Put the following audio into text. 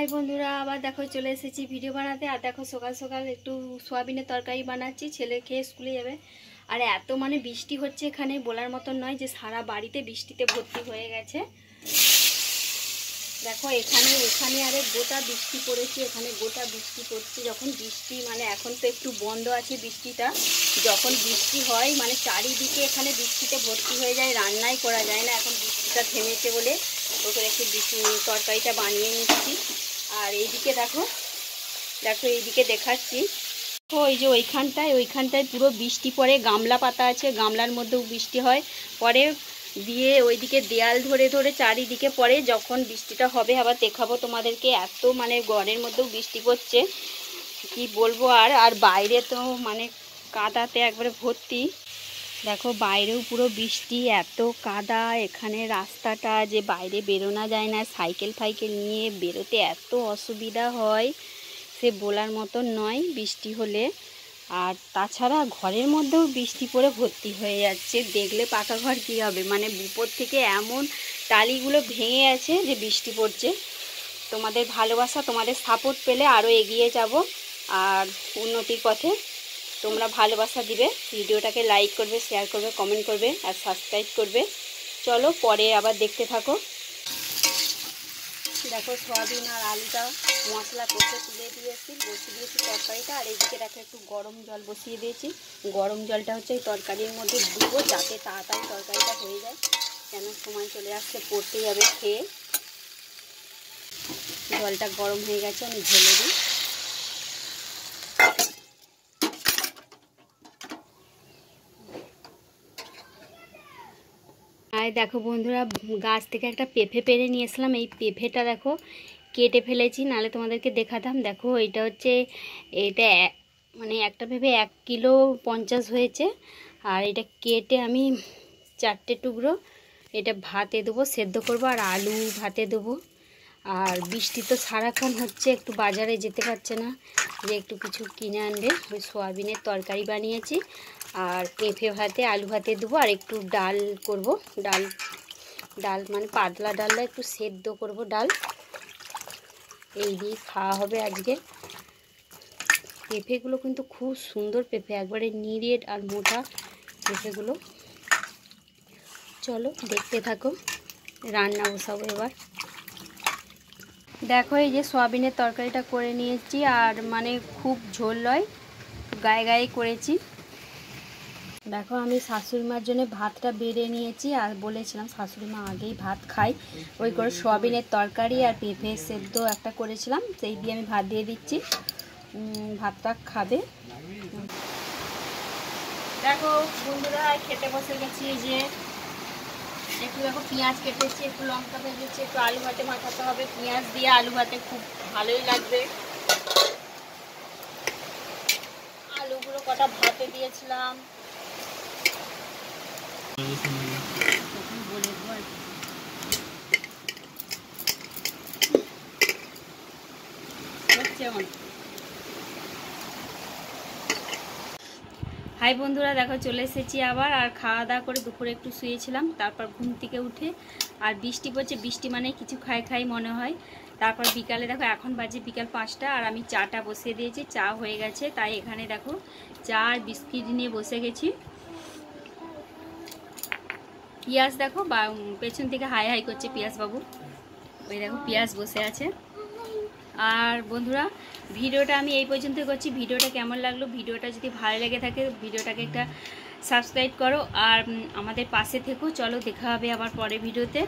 हाय बंधुरा आबार देखो चले एसेছি ভিডিও বানাতে। আর দেখো সকাল সকাল একটু সোয়াবিনের তরকারি বানাচ্ছি, ছেলে খেয়ে স্কুলে যাবে। আর এত মানে বৃষ্টি হচ্ছে এখানে বলার মতন নয়, যে সারা বাড়িতে বৃষ্টিতে ভর্তি হয়ে গেছে। দেখো এখানে এখানে আরে গোটা বৃষ্টি পড়েছে, এখানে গোটা বৃষ্টি পড়ছে। যখন বৃষ্টি মানে এখন তো একটু বন্ধ আছে বৃষ্টিটা, যখন বৃষ্টি হয় মানে চারিদিকে এখানে বৃষ্টিতে ভর্তি হয়ে যায়, রান্নাই করা যায় না। এখন বৃষ্টিটা থেমেছে বলে ওখানে একটু তরকারিটা বানিয়ে নিচ্ছি। আর এইদিকে দেখো দেখো এইদিকে দেখাচ্ছি, তো এই যে ওইখানটায় পুরো বৃষ্টি পড়ে, গামলা পাতা আছে, গামলার মধ্যেও বৃষ্টি হয় পরে দিয়ে ওইদিকে দেয়াল ধরে ধরে চারিদিকে পড়ে। যখন বৃষ্টিটা হবে আবার দেখাবো তোমাদেরকে। এত মানে ঘরের মধ্যেও বৃষ্টি পড়ছে কি বলবো। আর বাইরে তো মানে কাদাতে একবারে ভর্তি। দেখো বাইরেও পুরো বৃষ্টি, এত কাদা। এখানে রাস্তাটা যে বাইরে বেরোনো যায় না, সাইকেল ফাইকেল নিয়ে বেরোতে এত অসুবিধা হয় সে বলার মতন নয় বৃষ্টি হলে। আর তাছাড়া ঘরের মধ্যেও বৃষ্টি পড়ে ভর্তি হয়ে যাচ্ছে। দেখলে পাকা ঘর কী হবে, মানে উপর থেকে এমন টালিগুলো ভেঙে আছে যে বৃষ্টি পড়ছে। তোমাদের ভালোবাসা, তোমাদের সাপোর্ট পেলে আরও এগিয়ে যাব আর উন্নতির পথে। তোমরা ভালোবাসা দিবে, ভিডিওটাকে লাইক করবে, শেয়ার করবে, কমেন্ট করবে আর সাবস্ক্রাইব করবে। চলো পরে আবার দেখতে থাকো। দেখো সয়াবিন আর আলুটা মশলা কষে তুলে দিয়েছি, বসিয়ে দিয়েছি তরকারিটা। আর এইদিকে দেখো একটু গরম জল বসিয়ে দিয়েছি। গরম জলটা হচ্ছে এই তরকারির মধ্যে দেবো যাতে তাড়াতাড়ি তরকারিটা হয়ে যায়, কেন সময় চলে আসছে পড়তে যাবে খেয়ে। জলটা গরম হয়ে গেছে, আমি ঢেলে দিই। আর দেখো বন্ধুরা, গাছ থেকে একটা পেঁপে পেড়ে নিয়ে এসলাম। এই পেঁপেটা দেখো কেটে ফেলেছি, নাহলে তোমাদেরকে দেখাতাম। দেখো এটা হচ্ছে এটা মানে একটা পেঁপে 1 কিলো 50 হয়েছে। আর এটা কেটে আমি 4টে টুকরো এটা ভাতে দেবো, সেদ্ধ করবো। আর আলু ভাতে দেবো। আর বৃষ্টি তো সারাক্ষণ হচ্ছে, একটু বাজারে যেতে পারছে না যে একটু কিছু কিনে আনবে। ওই সোয়াবিনের তরকারি বানিয়েছি আর পেঁপে ভাতে আলু ভাতে দেবো। আর একটু ডাল করব, ডাল মানে পাতলা ডালটা একটু সেদ্ধ করব ডাল। এই দিয়ে খাওয়া হবে আজকে। পেঁপেগুলো কিন্তু খুব সুন্দর পেঁপে, একবারে নিরেট আর মোটা পেঁপেগুলো। চলো দেখতে থাকো, রান্না বসাবো এবার। দেখো এই যে সয়াবিনের তরকারিটা করে নিয়েছি, আর মানে খুব ঝোল নয়, গায়ে গায়ে করেছি। দেখো আমি শাশুড়ি মার জন্য ভাতটা বেড়ে নিয়েছি, আর বলেছিলাম শাশুড়ি মা আগেই ভাত খাই, ওই করে সয়াবিনের তরকারি আর পেঁপে সেদ্ধ একটা করেছিলাম, সেই দিয়ে আমি ভাত দিয়ে দিচ্ছি, ভাতটা খাবে। দেখো বন্ধুরা খেতে বসে গেছি। এই যে একটু দেখো পেঁয়াজ কেটেছি, একটু লঙ্কা ভেজেছি, একটু আলু ভাতে মাখাতে হবে। পেঁয়াজ দিয়ে আলু ভাতে খুব ভালোই লাগবে। আলুগুলো কটা ভাতে দিয়েছিলাম, বলে দেবো আর কি। হাই বন্ধুরা, দেখো চলে এসেছি আবার। আর খাওয়া দাওয়া করে দুপুরে একটু শুয়েছিলাম, তারপর ঘুম থেকে উঠে আর বৃষ্টি পড়ছে, বৃষ্টি মানে কিছু খাই মনে হয়। তারপর বিকালে দেখো এখন বাজে বিকাল 5টা, আর আমি চাটা বসিয়ে দিয়েছি, চা হয়ে গেছে। তাই এখানে দেখো চা আর বিস্কিট নিয়ে বসে গেছি। পিয়াস দেখো বা পেছন থেকে হাই হাই করছে পিয়াস বাবু, ওই দেখো পিয়াস বসে আছে। আর বন্ধুরা ভিডিওটা আমি এই পর্যন্ত করছি। ভিডিওটা কেমন লাগলো, ভিডিওটা যদি ভালো লেগে থাকে ভিডিওটাকে একটা সাবস্ক্রাইব করো আর আমাদের পাশে থেকো। চলো দেখা হবে আবার পরের ভিডিওতে।